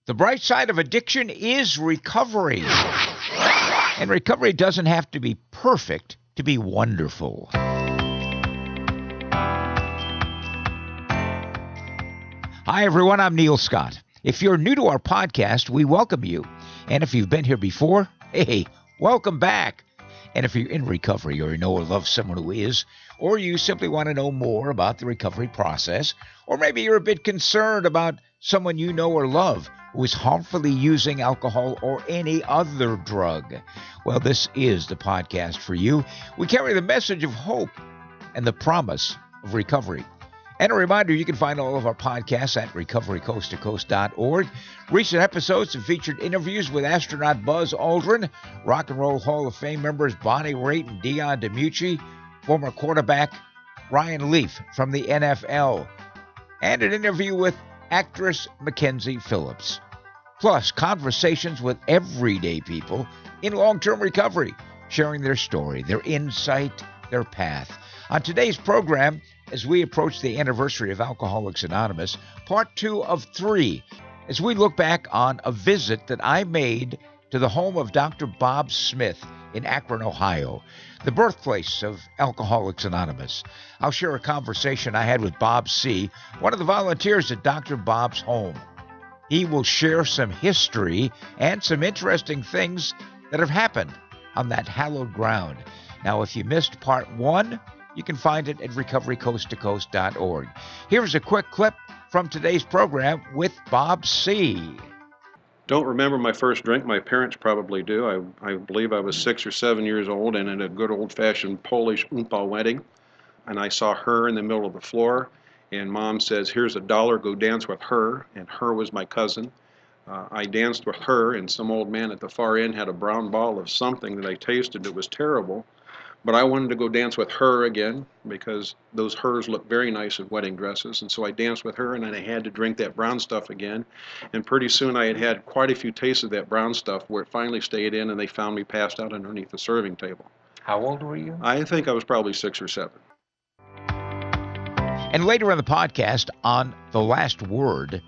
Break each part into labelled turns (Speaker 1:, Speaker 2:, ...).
Speaker 1: The bright side of addiction is recovery. And recovery doesn't have to be perfect to be wonderful. Hi, everyone. I'm Neil Scott. If you're new to our podcast, we welcome you. And if you've been here before, hey, welcome back. And if you're in recovery or you know or love someone who is, or you simply want to know more about the recovery process, or maybe you're a bit concerned about someone you know or love who is harmfully using alcohol or any other drug, well, this is the podcast for you. We carry the message of hope and the promise of recovery. And a reminder, you can find all of our podcasts at recoverycoasttocoast.org. Recent episodes have featured interviews with astronaut Buzz Aldrin, Rock and Roll Hall of Fame members Bonnie Raitt and Dion DiMucci, former quarterback Ryan Leaf from the NFL, and an interview with actress Mackenzie Phillips. Plus, conversations with everyday people in long-term recovery, sharing their story, their insight, their path. On today's program, as we approach the anniversary of Alcoholics Anonymous, part 2 of 3, as we look back on a visit that I made to the home of Dr. Bob Smith in Akron, Ohio, the birthplace of Alcoholics Anonymous. I'll share a conversation I had with Bob C., one of the volunteers at Dr. Bob's home. He will share some history and some interesting things that have happened on that hallowed ground. Now, if you missed part 1, you can find it at recoverycoasttocoast.org. Here's a quick clip from today's program with Bob C.
Speaker 2: Don't remember my first drink. My parents probably do. I believe I was 6 or 7 years old and at a good old-fashioned Polish oompa wedding. And I saw her in the middle of the floor. And Mom says, "Here's $1, go dance with her." And her was my cousin. I danced with her, and some old man at the far end had a brown ball of something that I tasted. It was terrible. But I wanted to go dance with her again because those hers look very nice in wedding dresses. And so I danced with her, and then I had to drink that brown stuff again. And pretty soon I had had quite a few tastes of that brown stuff where it finally stayed in, and they found me passed out underneath the serving table.
Speaker 1: How old were you?
Speaker 2: I think I was probably 6 or 7.
Speaker 1: And later in the podcast, on The Last Word,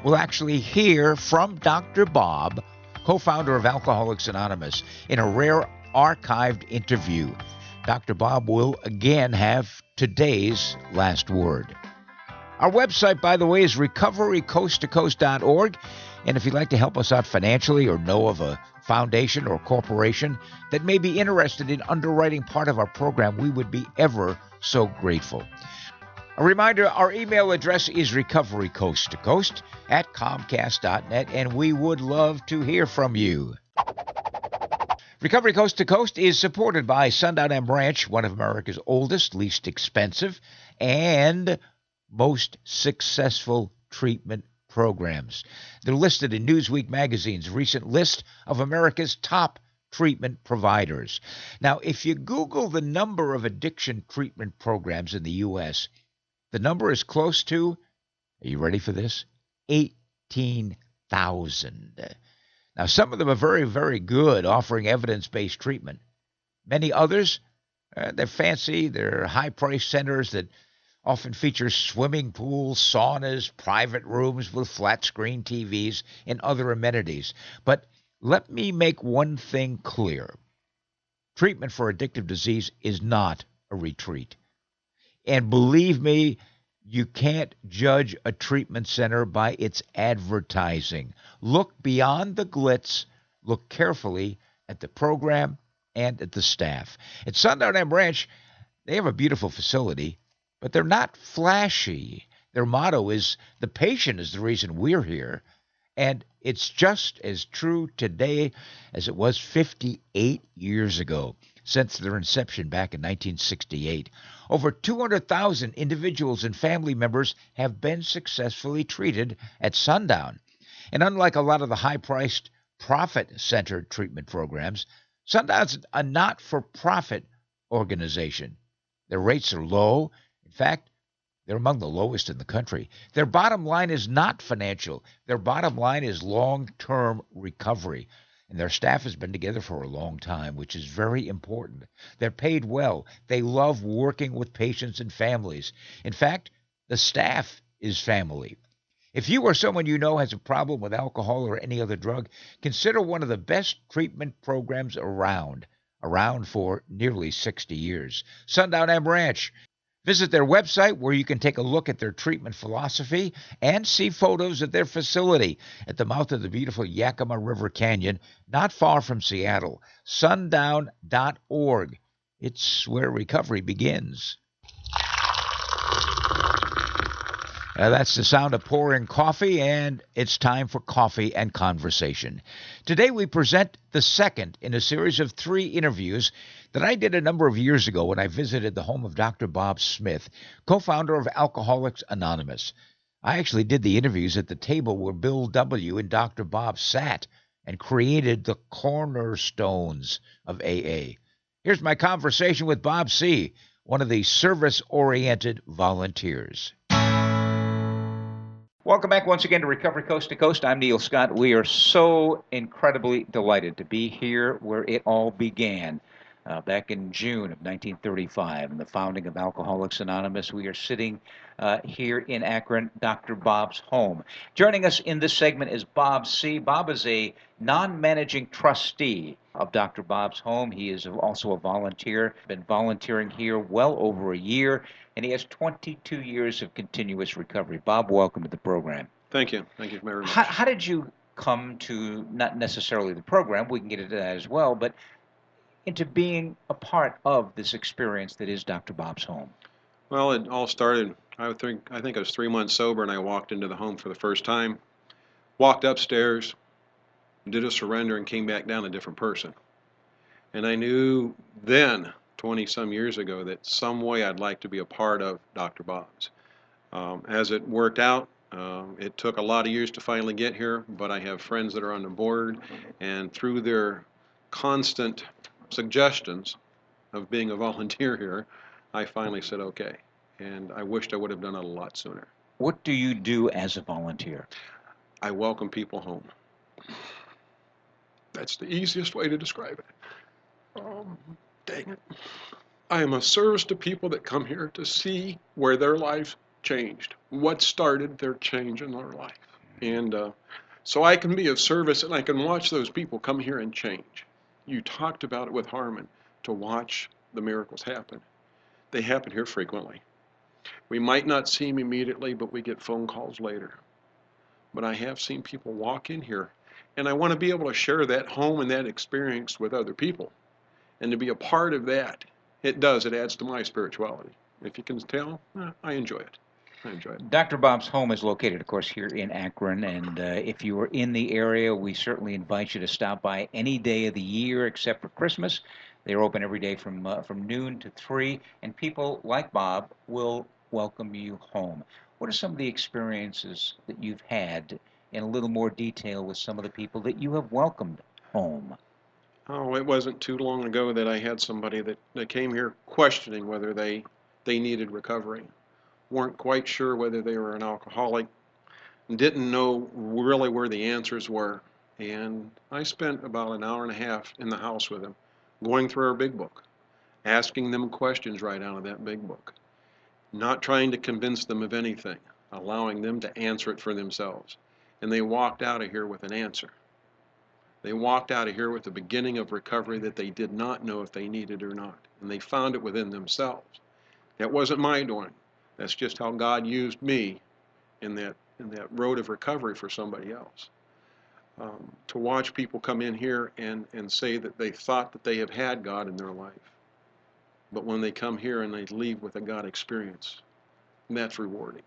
Speaker 1: we'll actually hear from Dr. Bob, co-founder of Alcoholics Anonymous, in a rare archived interview. Dr. Bob will again have today's last word. Our website, by the way, is recoverycoasttocoast.org. And if you'd like to help us out financially or know of a foundation or corporation that may be interested in underwriting part of our program, we would be ever so grateful. A reminder, our email address is recoverycoasttocoast@comcast.net, and we would love to hear from you. Recovery Coast to Coast is supported by Sundown and Branch, one of America's oldest, least expensive, and most successful treatment programs. They're listed in Newsweek magazine's recent list of America's top treatment providers. Now, if you Google the number of addiction treatment programs in the U.S., the number is close to, are you ready for this? 18,000. Now, some of them are very, very good, offering evidence-based treatment. Many others, they're fancy. They're high-priced centers that often feature swimming pools, saunas, private rooms with flat-screen TVs, and other amenities. But let me make one thing clear. Treatment for addictive disease is not a retreat. And believe me, you can't judge a treatment center by its advertising. Look beyond the glitz. Look carefully at the program and at the staff. At Sundown and Branch, they have a beautiful facility, but they're not flashy. Their motto is, the patient is the reason we're here. And it's just as true today as it was 58 years ago. Since their inception back in 1968, over 200,000 individuals and family members have been successfully treated at Sundown. And unlike a lot of the high-priced, profit-centered treatment programs, Sundown's a not-for-profit organization. Their rates are low. In fact, they're among the lowest in the country. Their bottom line is not financial. Their bottom line is long-term recovery. And their staff has been together for a long time, which is very important. They're paid well. They love working with patients and families. In fact, the staff is family. If you or someone you know has a problem with alcohol or any other drug, consider one of the best treatment programs around for nearly 60 years. Sundown M Ranch. Visit their website where you can take a look at their treatment philosophy and see photos of their facility at the mouth of the beautiful Yakima River Canyon, not far from Seattle. Sundown.org. It's where recovery begins. That's the sound of pouring coffee, and it's time for coffee and conversation. Today we present the second in a series of 3 interviews that I did a number of years ago when I visited the home of Dr. Bob Smith, co-founder of Alcoholics Anonymous. I actually did the interviews at the table where Bill W. and Dr. Bob sat and created the cornerstones of AA. Here's my conversation with Bob C., one of the service-oriented volunteers. Welcome back once again to Recovery Coast to Coast. I'm Neil Scott. We are so incredibly delighted to be here where it all began. Back in June of 1935, and the founding of Alcoholics Anonymous. We are sitting here in Akron, Dr. Bob's home. Joining us in this segment is Bob C. Bob is a non-managing trustee of Dr. Bob's home. He is also a volunteer, been volunteering here well over a year, and he has 22 years of continuous recovery. Bob, welcome to the program.
Speaker 2: Thank you. Thank you very much.
Speaker 1: How did you come to, not necessarily the program, we can get into that as well, but into being a part of this experience that is Dr. Bob's home?
Speaker 2: Well, it all started, I think I was 3 months sober, and I walked into the home for the first time, walked upstairs, did a surrender, and came back down a different person. And I knew then, 20-some years ago, that some way I'd like to be a part of Dr. Bob's. As it worked out, it took a lot of years to finally get here, but I have friends that are on the board, and through their constant suggestions of being a volunteer here, I finally said okay, and I wished I would have done it a lot sooner.
Speaker 1: What do you do as a volunteer?
Speaker 2: I welcome people home. That's the easiest way to describe it. Dang it. I am a service to people that come here to see where their life changed, what started their change in their life. And so I can be of service, and I can watch those people come here and change. You talked about it with Harmon, to watch the miracles happen. They happen here frequently. We might not see them immediately, but we get phone calls later. But I have seen people walk in here, and I want to be able to share that home and that experience with other people, and to be a part of that. It adds to my spirituality. If you can tell, I enjoy it.
Speaker 1: Dr. Bob's home is located, of course, here in Akron, and if you are in the area, we certainly invite you to stop by any day of the year except for Christmas. They're open every day from noon to 3, and people like Bob will welcome you home. What are some of the experiences that you've had in a little more detail with some of the people that you have welcomed home?
Speaker 2: Oh, it wasn't too long ago that I had somebody that came here questioning whether they needed recovery. Weren't quite sure whether they were an alcoholic, didn't know really where the answers were. And I spent about an hour and a half in the house with them, going through our big book, asking them questions right out of that big book, not trying to convince them of anything, allowing them to answer it for themselves. And they walked out of here with an answer. They walked out of here with the beginning of recovery that they did not know if they needed or not. And they found it within themselves. That wasn't my doing. That's just how God used me in that road of recovery for somebody else. To watch people come in here and say that they thought that they have had God in their life, but when they come here and they leave with a God experience, that's rewarding.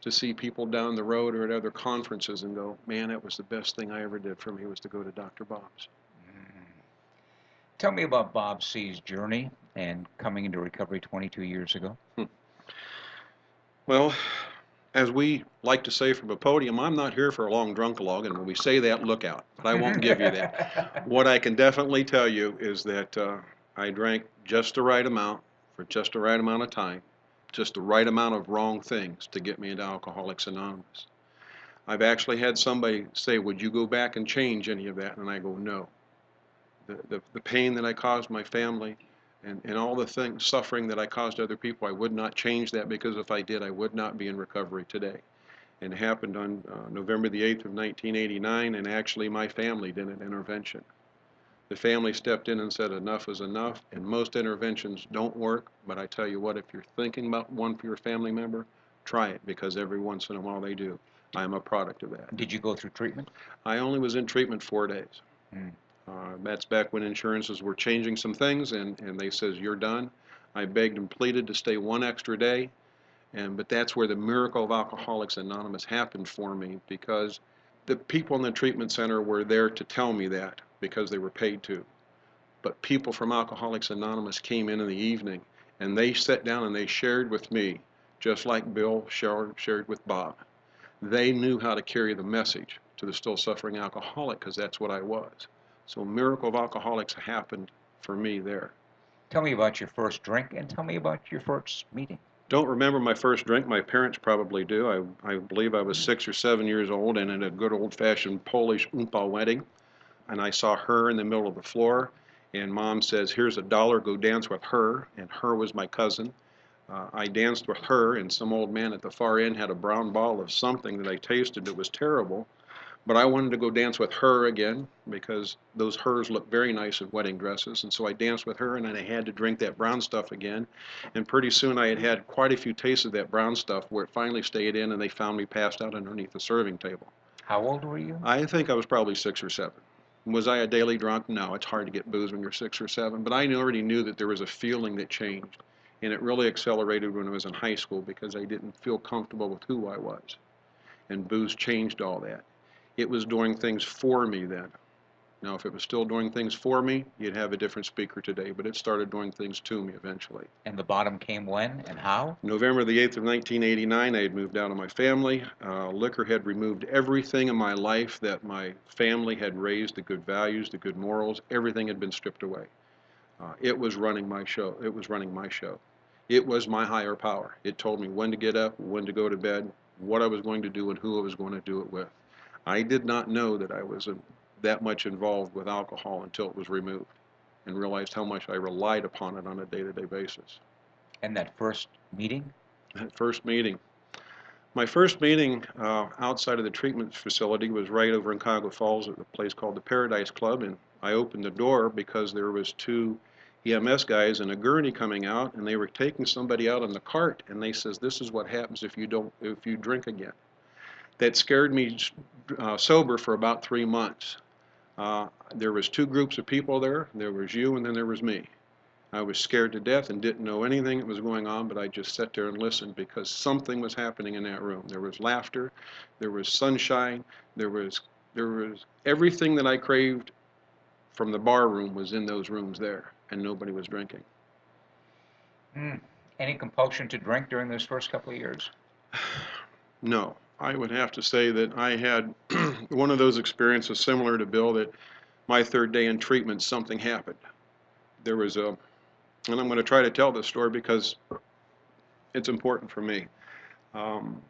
Speaker 2: To see people down the road or at other conferences and go, man, that was the best thing I ever did for me, was to go to Dr. Bob's.
Speaker 1: Tell me about Bob C.'s journey and coming into recovery 22 years ago.
Speaker 2: Well, as we like to say from a podium, I'm not here for a long drunkalogue, and when we say that, look out. But I won't give you that. What I can definitely tell you is that I drank just the right amount for just the right amount of time, just the right amount of wrong things to get me into Alcoholics Anonymous. I've actually had somebody say, would you go back and change any of that? And I go, no. The pain that I caused my family, and all the suffering that I caused other people, I would not change that, because if I did, I would not be in recovery today. And it happened on November the 8th of 1989, and actually my family did an intervention. The family stepped in and said enough is enough, and most interventions don't work, but I tell you what, if you're thinking about one for your family member, try it, because every once in a while they do. I am a product of that.
Speaker 1: Did you go through treatment?
Speaker 2: I only was in treatment 4 days.
Speaker 1: Mm.
Speaker 2: That's back when insurances were changing some things, and they says, you're done. I begged and pleaded to stay 1 extra day, but that's where the miracle of Alcoholics Anonymous happened for me, because the people in the treatment center were there to tell me that because they were paid to. But people from Alcoholics Anonymous came in the evening, and they sat down and they shared with me, just like Bill shared with Bob. They knew how to carry the message to the still suffering alcoholic, because that's what I was. So miracle of Alcoholics happened for me there.
Speaker 1: Tell me about your first drink, and tell me about your first meeting.
Speaker 2: Don't remember my first drink. My parents probably do. I believe I was 6 or 7 years old, and at a good old-fashioned Polish oompa wedding, and I saw her in the middle of the floor, and Mom says, here's $1, go dance with her, and her was my cousin. I danced with her, and some old man at the far end had a brown bottle of something that I tasted that was terrible. But I wanted to go dance with her again, because those hers look very nice in wedding dresses. And so I danced with her, and then I had to drink that brown stuff again. And pretty soon I had had quite a few tastes of that brown stuff, where it finally stayed in, and they found me passed out underneath the serving table.
Speaker 1: How old were you?
Speaker 2: I think I was probably 6 or 7. Was I a daily drunk? No, it's hard to get booze when you're 6 or 7. But I already knew that there was a feeling that changed. And it really accelerated when I was in high school, because I didn't feel comfortable with who I was. And booze changed all that. It was doing things for me then. Now, if it was still doing things for me, you'd have a different speaker today, but it started doing things to me eventually.
Speaker 1: And the bottom came when and how?
Speaker 2: November the 8th of 1989, I had moved out of my family. Liquor had removed everything in my life that my family had raised, the good values, the good morals, everything had been stripped away. It was running my show. It was running my show. It was my higher power. It told me when to get up, when to go to bed, what I was going to do, and who I was going to do it with. I did not know that I was that much involved with alcohol until it was removed, and realized how much I relied upon it on a day-to-day basis.
Speaker 1: And that first meeting?
Speaker 2: That first meeting. My first meeting outside of the treatment facility was right over in Cuyahoga Falls at a place called the Paradise Club, and I opened the door because there was 2 EMS guys and a gurney coming out, and they were taking somebody out on the cart, and they says, this is what happens if you drink again. That scared me sober for about 3 months. There was 2 groups of people there. There was you, and then there was me. I was scared to death and didn't know anything that was going on, but I just sat there and listened, because something was happening in that room. There was laughter, there was sunshine, there was everything that I craved from the bar room was in those rooms there, and nobody was drinking.
Speaker 1: Any compulsion to drink during those first couple of years?
Speaker 2: No. I would have to say that I had one of those experiences similar to Bill, that my 3rd day in treatment, something happened. There was and I'm going to try to tell this story because it's important for me.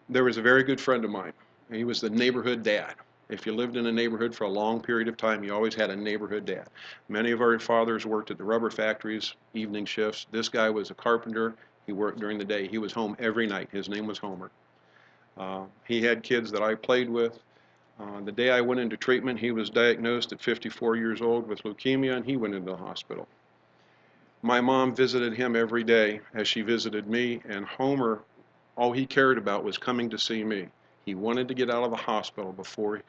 Speaker 2: There was a very good friend of mine. He was the neighborhood dad. If you lived in a neighborhood for a long period of time, you always had a neighborhood dad. Many of our fathers worked at the rubber factories, evening shifts. This guy was a carpenter. He worked during the day. He was home every night. His name was Homer. He had kids that I played with. The day I went into treatment, he was diagnosed at 54 years old with leukemia, and he went into the hospital. My mom visited him every day as she visited me, and Homer, all he cared about was coming to see me. He wanted to get out of the hospital before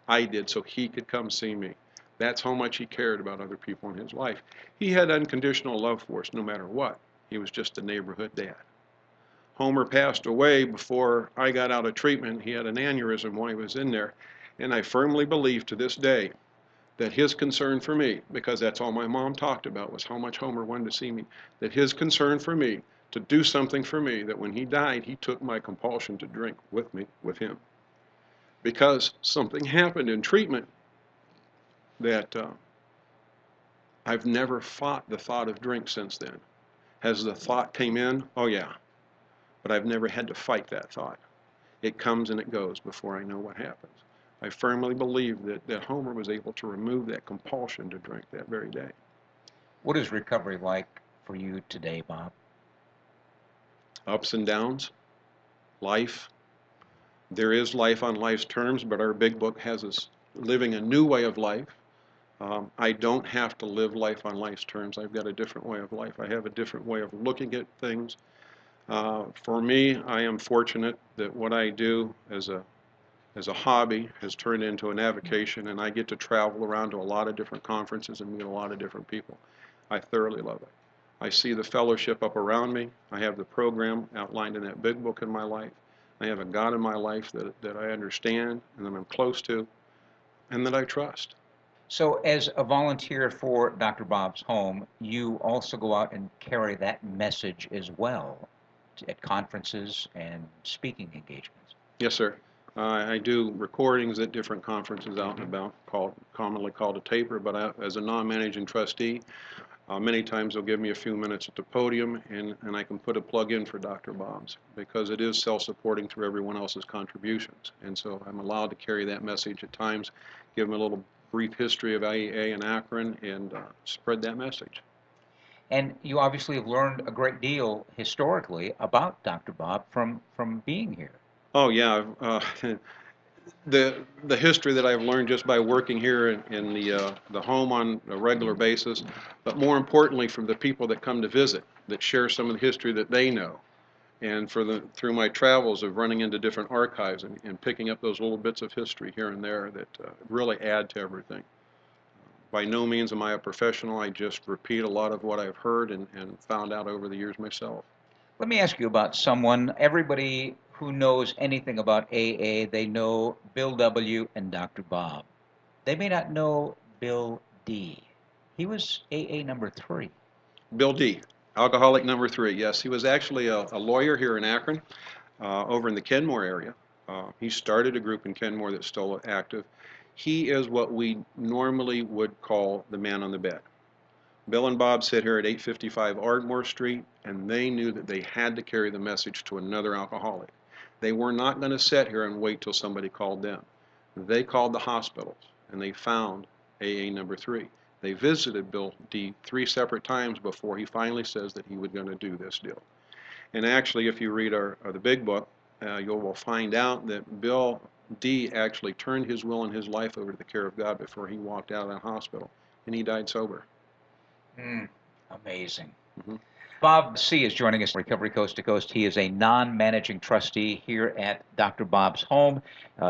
Speaker 2: I did so he could come see me. That's how much he cared about other people in his life. He had unconditional love for us no matter what. He was just a neighborhood dad. Homer passed away before I got out of treatment. He had an aneurysm while he was in there, and I firmly believe to this day that his concern for me, because that's all my mom talked about was how much Homer wanted to see me, that his concern for me, to do something for me, that when he died, he took my compulsion to drink with me, with him. Because something happened in treatment that I've never fought the thought of drink since then. Has the thought came in? Oh yeah. But I've never had to fight that thought. It comes and it goes before I know what happens. I firmly believe that Homer was able to remove that compulsion to drink that very day.
Speaker 1: What is recovery like for you today, Bob?
Speaker 2: Ups and downs, life, There is life on life's terms, but our big book has us living a new way of life. I don't have to live life on life's terms. I've got a different way of life. I have a different way of looking at things. For me, I am fortunate that what I do as a hobby has turned into an avocation, and I get to travel around to a lot of different conferences and meet a lot of different people. I thoroughly love it. I see the fellowship up around me. I have the program outlined in that big book in my life. I have a God in my life that I understand and that I'm close to and that I trust.
Speaker 1: So, as a volunteer for Dr. Bob's Home, you also go out and carry that message as well at conferences and speaking engagements.
Speaker 2: Yes, sir. I do recordings at different conferences out and about, commonly called a taper, but as a non-managing trustee, many times they'll give me a few minutes at the podium, and I can put a plug in for Dr. Bob's because it is self-supporting through everyone else's contributions. And so I'm allowed to carry that message at times, give them a little brief history of IEA and Akron, and spread that message.
Speaker 1: And you obviously have learned a great deal historically about Dr. Bob from being here.
Speaker 2: Oh yeah, the history that I've learned just by working here in the home on a regular basis, but more importantly from the people that come to visit, that share some of the history that they know, and through my travels of running into different archives and picking up those little bits of history here and there that really add to everything. By no means am I a professional. I just repeat a lot of what I've heard and found out over the years myself.
Speaker 1: Let me ask you about someone. Everybody who knows anything about AA, they know Bill W. and Dr. Bob. They may not know Bill D. He was AA number 3.
Speaker 2: Bill D., alcoholic number 3. Yes, he was actually a lawyer here in Akron, over in the Kenmore area. He started a group in Kenmore that's still active. He is what we normally would call the man on the bed. Bill and Bob sit here at 855 Ardmore Street, and they knew that they had to carry the message to another alcoholic. They were not going to sit here and wait till somebody called them. They called the hospitals, and they found AA number 3. They visited Bill D 3 separate times before he finally says that he was going to do this deal. And actually, if you read the big book, you will find out that Bill D actually turned his will and his life over to the care of God before he walked out of that hospital, and he died sober.
Speaker 1: Amazing.
Speaker 2: Mm-hmm.
Speaker 1: Bob C. is joining us, Recovery Coast to Coast. He is a non-managing trustee here at Dr. Bob's Home.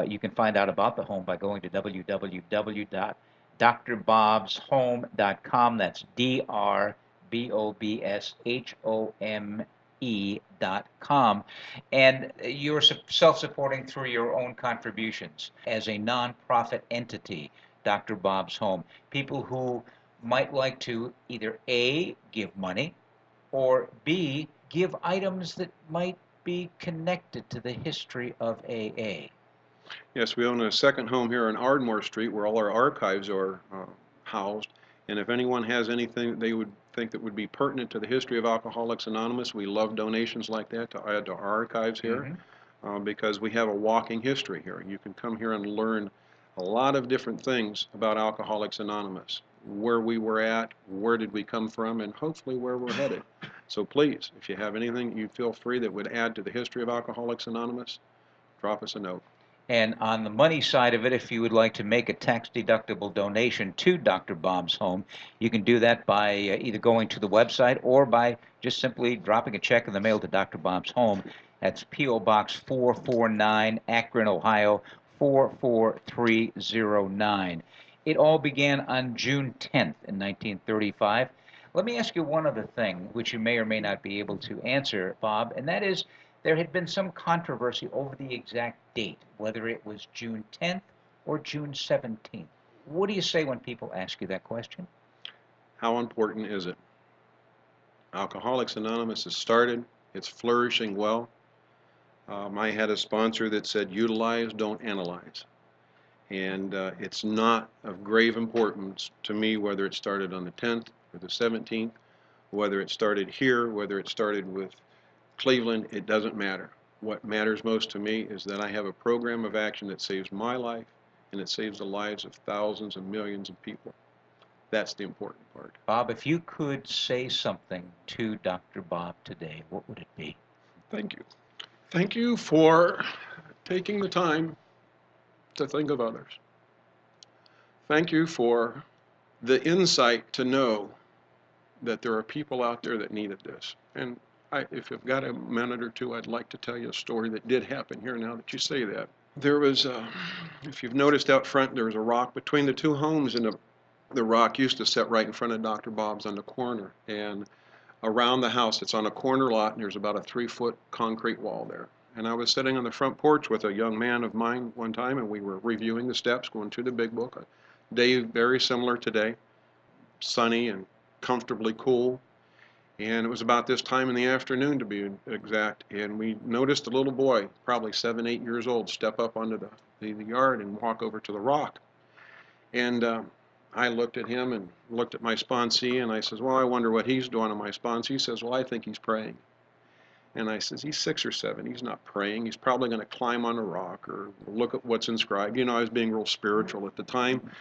Speaker 1: You can find out about the home by going to www.drbobshome.com. That's DRBOBSHOME.com. And you're self-supporting through your own contributions as a nonprofit entity, Dr. Bob's Home. People who might like to either A, give money, or B, give items that might be connected to the history of AA.
Speaker 2: Yes, we own a second home here on Ardmore Street where all our archives are housed. And if anyone has anything they would think that would be pertinent to the history of Alcoholics Anonymous, we love donations like that to add to our archives here, because we have a walking history here. You can come here and learn a lot of different things about Alcoholics Anonymous, where we were at, where did we come from, and hopefully where we're headed. So please, if you have anything you feel free that would add to the history of Alcoholics Anonymous, drop us a note.
Speaker 1: And on the money side of it, if you would like to make a tax-deductible donation to Dr. Bob's Home, you can do that by either going to the website or by just simply dropping a check in the mail to Dr. Bob's Home. That's P.O. Box 449, Akron, Ohio, 44309. It all began on June 10th in 1935. Let me ask you one other thing, which you may or may not be able to answer, Bob, and that is, there had been some controversy over the exact date, whether it was June 10th or June 17th. What do you say when people ask you that question?
Speaker 2: How important is it? Alcoholics Anonymous has started. It's flourishing well. I had a sponsor that said, utilize, don't analyze. And it's not of grave importance to me whether it started on the 10th or the 17th, whether it started here, whether it started with Cleveland, it doesn't matter. What matters most to me is that I have a program of action that saves my life and it saves the lives of thousands and millions of people. That's the important part.
Speaker 1: Bob, if you could say something to Dr. Bob today, what would it be?
Speaker 2: Thank you. Thank you for taking the time to think of others. Thank you for the insight to know that there are people out there that needed this. And if you've got a minute or two, I'd like to tell you a story that did happen here now that you say that. There was, if you've noticed out front, there was a rock between the two homes, and the rock used to sit right in front of Dr. Bob's on the corner. And around the house, it's on a corner lot, and there's about a 3-foot concrete wall there. And I was sitting on the front porch with a young man of mine one time, and we were reviewing the steps, going through the big book. A day very similar today, sunny and comfortably cool. And it was about this time in the afternoon, to be exact, and we noticed a little boy, probably 7, 8 years old, step up onto the yard and walk over to the rock. And I looked at him and looked at my sponsee, and I says, well, I wonder what he's doing. And my sponsee He says, well, I think he's praying. And I says, he's 6 or 7. He's not praying. He's probably going to climb on a rock or look at what's inscribed. You know, I was being real spiritual at the time.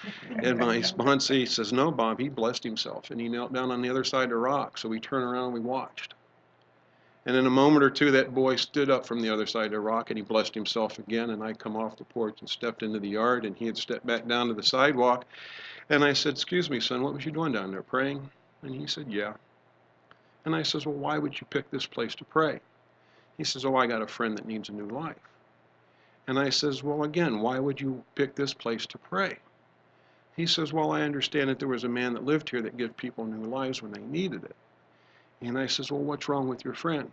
Speaker 2: And my sponsee says, no, Bob, he blessed himself. And he knelt down on the other side of the rock. So we turned around and we watched. And in a moment or two, that boy stood up from the other side of the rock and he blessed himself again. And I come off the porch and stepped into the yard, and he had stepped back down to the sidewalk. And I said, excuse me, son, what was you doing down there, praying? And he said, yeah. And I says, well, why would you pick this place to pray? He says, oh, I got a friend that needs a new life. And I says, well, again, why would you pick this place to pray? He says, well, I understand that there was a man that lived here that gave people new lives when they needed it. And I says, well, what's wrong with your friend?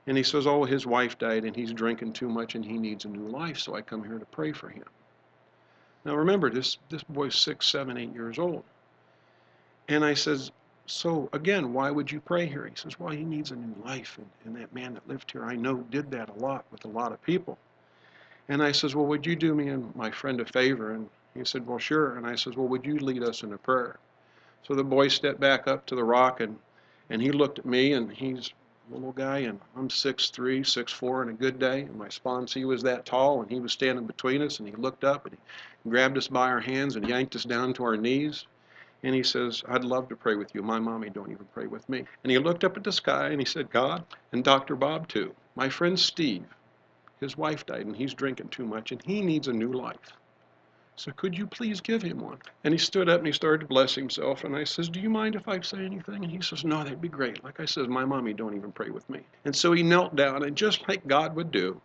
Speaker 2: And he says, oh, his wife died and he's drinking too much and he needs a new life, so I come here to pray for him. Now remember, this boy's 6, 7, 8 years old. And I says, so again, why would you pray here? He says, well, he needs a new life. And that man that lived here, I know, did that a lot with a lot of people. And I says, well, would you do me and my friend a favor? And he said, well, sure. And I says, well, would you lead us in a prayer? So the boy stepped back up to the rock, and he looked at me, and he's a little guy, and I'm 6'3", 6'4", on a good day. And my sponsee was that tall, and he was standing between us, and he looked up, and he grabbed us by our hands and yanked us down to our knees. And he says, I'd love to pray with you. My mommy don't even pray with me. And he looked up at the sky and he said, God, and Dr. Bob too. My friend Steve, his wife died and he's drinking too much and he needs a new life. So could you please give him one? And he stood up and he started to bless himself. And I says, do you mind if I say anything? And he says, no, that'd be great. Like I says, my mommy don't even pray with me. And so he knelt down, and just like God would do,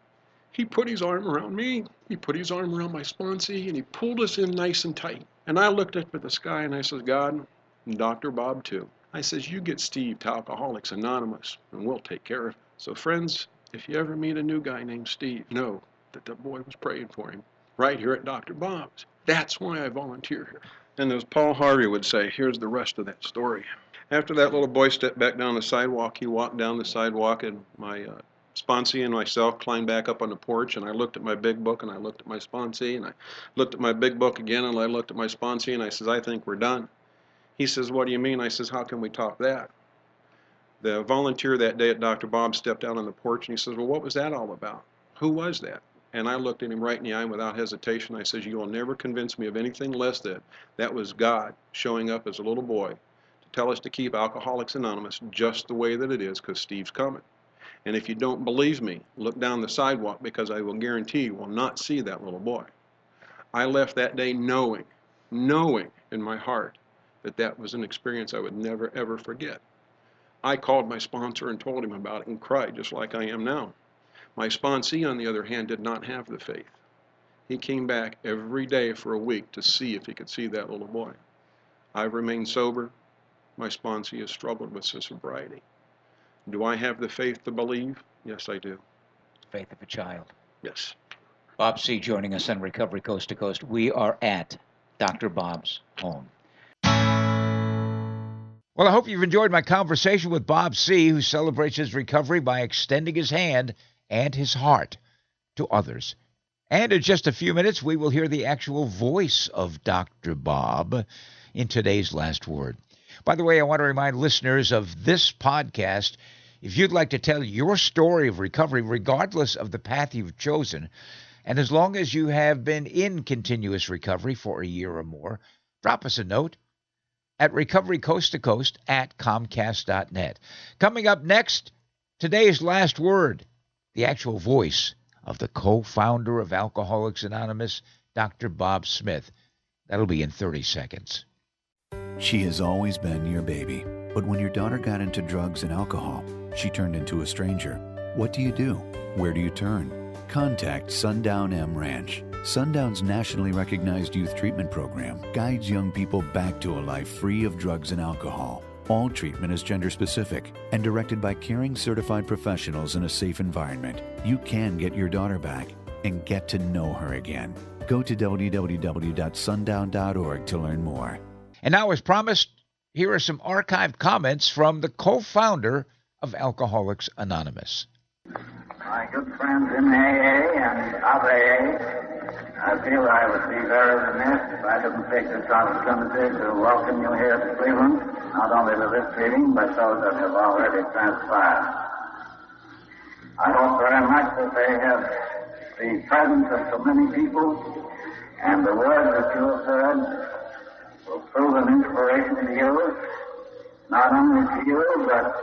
Speaker 2: he put his arm around me, he put his arm around my sponsee, and he pulled us in nice and tight. And I looked up at the sky and I says, God, and Dr. Bob too. I says, you get Steve to Alcoholics Anonymous and we'll take care of it. So friends, if you ever meet a new guy named Steve, know that the boy was praying for him right here at Dr. Bob's. That's why I volunteer here. And as Paul Harvey would say, here's the rest of that story. After that little boy stepped back down the sidewalk, he walked down the sidewalk, and my sponsee and myself climbed back up on the porch, and I looked at my big book and I looked at my sponsee and I looked at my big book again and I looked at my sponsee and I says, I think we're done. He says, what do you mean? I says, how can we top that? The volunteer that day at Dr. Bob stepped out on the porch and he says, well, what was that all about? Who was that? And I looked at him right in the eye without hesitation. I says, you will never convince me of anything less than that was God showing up as a little boy to tell us to keep Alcoholics Anonymous just the way that it is, because Steve's coming. And if you don't believe me, look down the sidewalk, because I will guarantee you will not see that little boy. I left that day knowing in my heart that that was an experience I would never, ever forget. I called my sponsor and told him about it and cried just like I am now. My sponsee, on the other hand, did not have the faith. He came back every day for a week to see if he could see that little boy. I've remained sober. My sponsee has struggled with sobriety. Do I have the faith to believe? Yes, I do.
Speaker 1: Faith of a child.
Speaker 2: Yes.
Speaker 1: Bob C. joining us on Recovery Coast to Coast. We are at Dr. Bob's home. Well, I hope you've enjoyed my conversation with Bob C., who celebrates his recovery by extending his hand and his heart to others. And in just a few minutes, we will hear the actual voice of Dr. Bob in today's last word. By the way, I want to remind listeners of this podcast, if you'd like to tell your story of recovery, regardless of the path you've chosen, and as long as you have been in continuous recovery for a year or more, drop us a note at recoverycoasttocoast@comcast.net. Coming up next, today's last word, the actual voice of the co-founder of Alcoholics Anonymous, Dr. Bob Smith. That'll be in 30 seconds.
Speaker 3: She has always been your baby, but when your daughter got into drugs and alcohol, she turned into a stranger. What do? Where do you turn? Contact Sundown M Ranch. Sundown's nationally recognized youth treatment program guides young people back to a life free of drugs and alcohol. All treatment is gender specific and directed by caring certified professionals in a safe environment. You can get your daughter back and get to know her again. Go to www.sundown.org to learn more.
Speaker 1: And now, as promised, here are some archived comments from the co-founder of Alcoholics Anonymous.
Speaker 4: My good friends in AA and of AA, I feel I would be very remiss if I didn't take this opportunity to welcome you here to Cleveland, not only to this meeting, but those that have already transpired. I hope very much that they have the presence of so many people and the words that you have heard will prove an inspiration to you, not only to you, but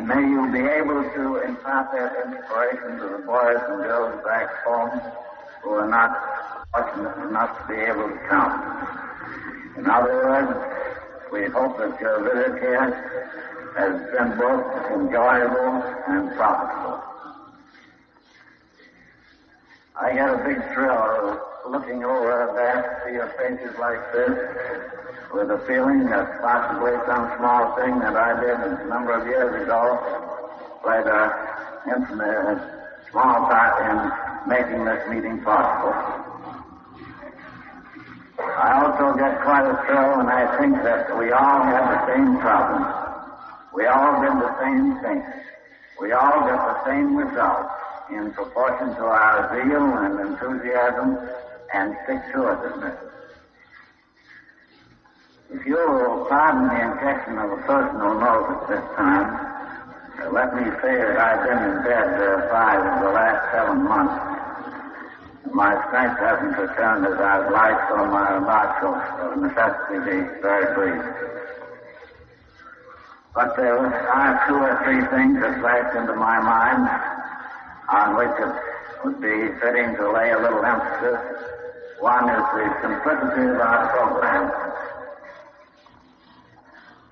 Speaker 4: may you be able to impart that inspiration to the boys and girls back home who are not fortunate enough to be able to come. In other words, we hope that your visit here has been both enjoyable and profitable. I get a big thrill looking over there to see your faces like this, with a feeling that possibly some small thing that I did a number of years ago played a small part in making this meeting possible. I also get quite a thrill when I think that we all had the same problems. We all did the same things. We all get the same results in proportion to our zeal and enthusiasm and stick-to-itiveness. If you will pardon the injection of a personal note at this time, let me say that I've been in bed 5 of the last 7 months. My strength hasn't returned as I'd like, so my remarks will of necessity be very brief. But there are 2 or 3 things that flashed into my mind on which it would be fitting to lay a little emphasis. One is the simplicity of our program.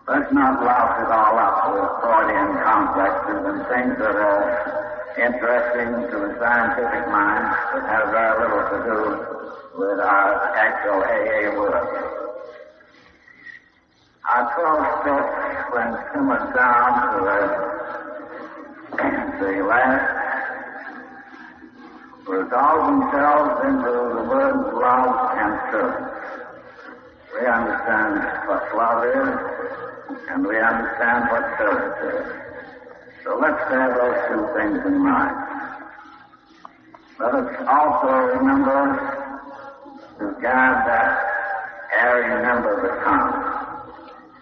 Speaker 4: Let's not louse it all up with Freudian complexes and things that are interesting to the scientific mind but have very little to do with our actual AA work. Our 12 steps, when simmered down to the last, resolve themselves into the words love and truth. We understand what love is, and we understand what truth is. So let's bear those 2 things in mind. Let us also remember to guard that airy member of the tongue.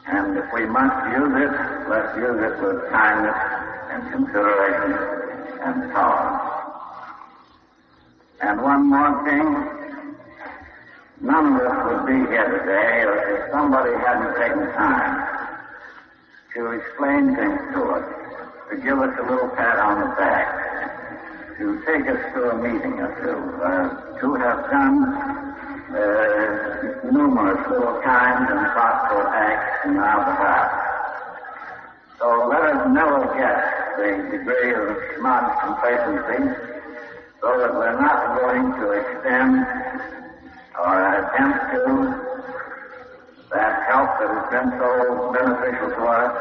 Speaker 4: And if we must use it, let's use it with kindness and consideration and tolerance. And one more thing, none of us would be here today if somebody hadn't taken time to explain things to us, to give us a little pat on the back, to take us to a meeting or to have done numerous little kind and thoughtful acts in our behalf. So let us never get the degree of smart complacency so that we're not going to extend or attempt to that help that has been so beneficial to us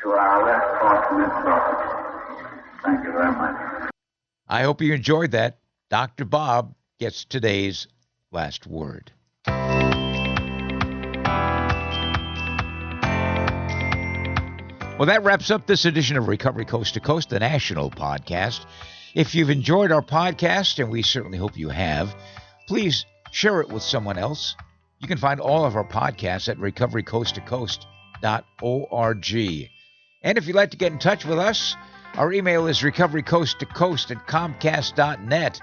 Speaker 4: to our less fortunate brothers. Thank you very much.
Speaker 1: I hope you enjoyed that. Dr. Bob gets today's last word. Well, that wraps up this edition of Recovery Coast to Coast, the national podcast. If you've enjoyed our podcast, and we certainly hope you have, please share it with someone else. You can find all of our podcasts at recoverycoasttocoast.org. And if you'd like to get in touch with us, our email is recoverycoasttocoast@comcast.net.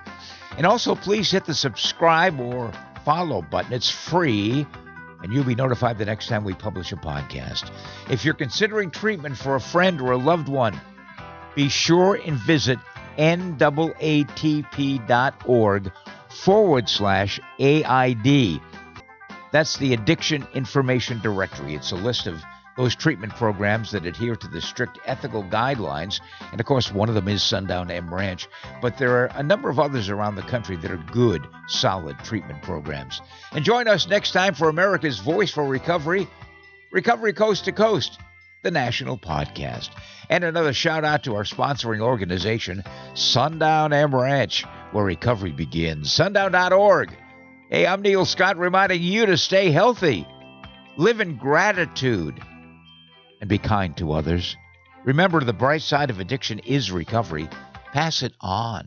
Speaker 1: And also, please hit the subscribe or follow button. It's free, and you'll be notified the next time we publish a podcast. If you're considering treatment for a friend or a loved one, be sure and visit NAATP.org/AID. That's the Addiction Information Directory. It's a list of those treatment programs that adhere to the strict ethical guidelines. And of course, one of them is Sundown M Ranch. But there are a number of others around the country that are good, solid treatment programs. And join us next time for America's Voice for Recovery, Recovery Coast to Coast, the national podcast. And another shout out to our sponsoring organization, Sundown M Ranch, where recovery begins. Sundown.org. Hey, I'm Neil Scott, reminding you to stay healthy, live in gratitude, and be kind to others. Remember, the bright side of addiction is recovery. Pass it on.